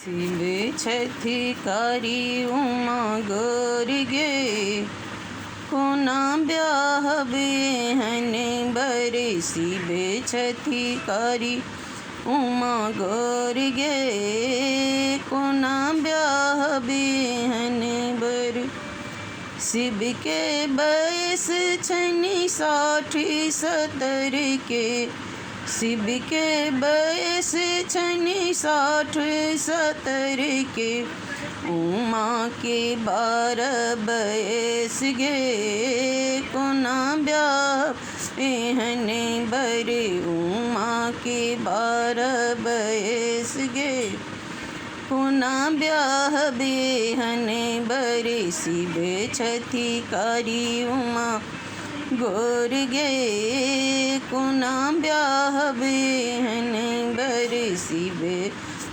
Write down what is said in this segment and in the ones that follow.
शिव छथि कारी उमा गोर गे कोना ब्याह बेहन बर। शिव छथि कारी उमा गोर गे कोना ब्याह बेहन बर। शिव के बयस छनि 60-70 के। शिव के बयस छनि 60-70 के। उमा के 12 बयस गे कोना ब्याह एहन बर। उमा के 12 बयस गे कोना ब्याह बेहन बर। शिव छथि कारी उमा गोर गे कोना ब्याह बेहन बर। शिव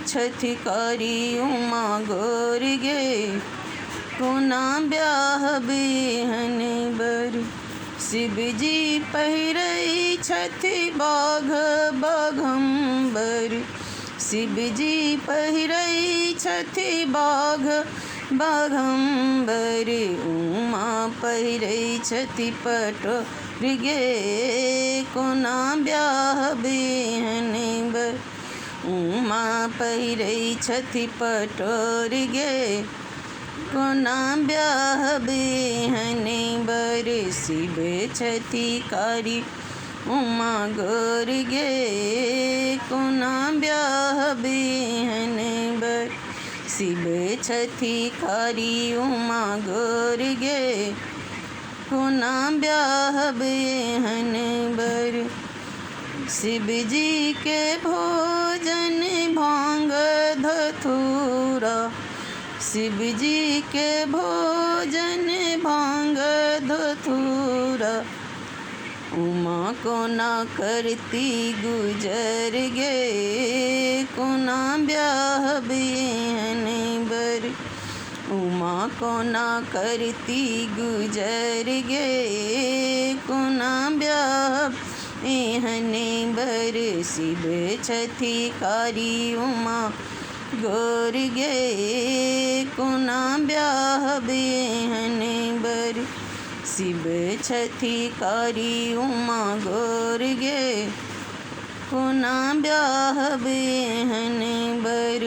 छथि कारी उमा गोर गे कोना ब्याह बेहन बर। शिव जी पहिरै छथि बाघ बाघम्बर। शिव जी पहिरै छथि बाघ बाघम्बर। उमा पहिरै छथि पटोर गे कोना ब्याह बेहन बर। उमा पहिरै छथि पटोर गे कोना ब्याह बेहन बर। शिव छथि कारी उमा गोर गे कोना ब्याह बेहन बर। शिव छथि कारी उमा गोर गे कोना ब्याह बेहन बर। शिव जी के भोजन भांग धतूरा। शिव जी के भोजन भांग धतूरा। उमा कोना करती गुजर गे कोना ब्याह बेहन बर। उमा कोना करती गुजर गे कोना ब्याह एहन बर। शिव छथि कारी उमा गोर गे कोना ब्याह बेहन बर। शिव छथि कारी उमा गोर गे कोना ब्याह बेहन बर।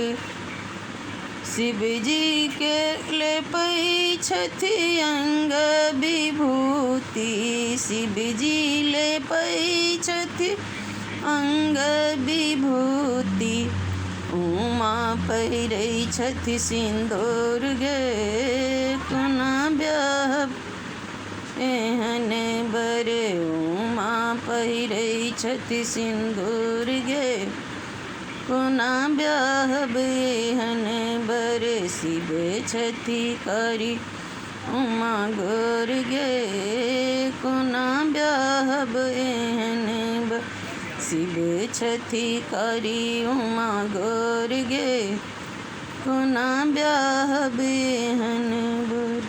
शिव जी के लेपै छथि अंग विभूति। शिव जी लेपै छथि अंग विभूति। उमा पहिरै छथि सिन्दूर गे कोना ब्याह एहन बर। उमा पहिरै छथि सिन्दूर गे कोना ब्याह बेहन बर। शिव छथि कारी उमा गोर गे कोना ब्याह बेहन बर। शिव छथि कारी उमा गोर गे कोना ब्याह बेहन बर।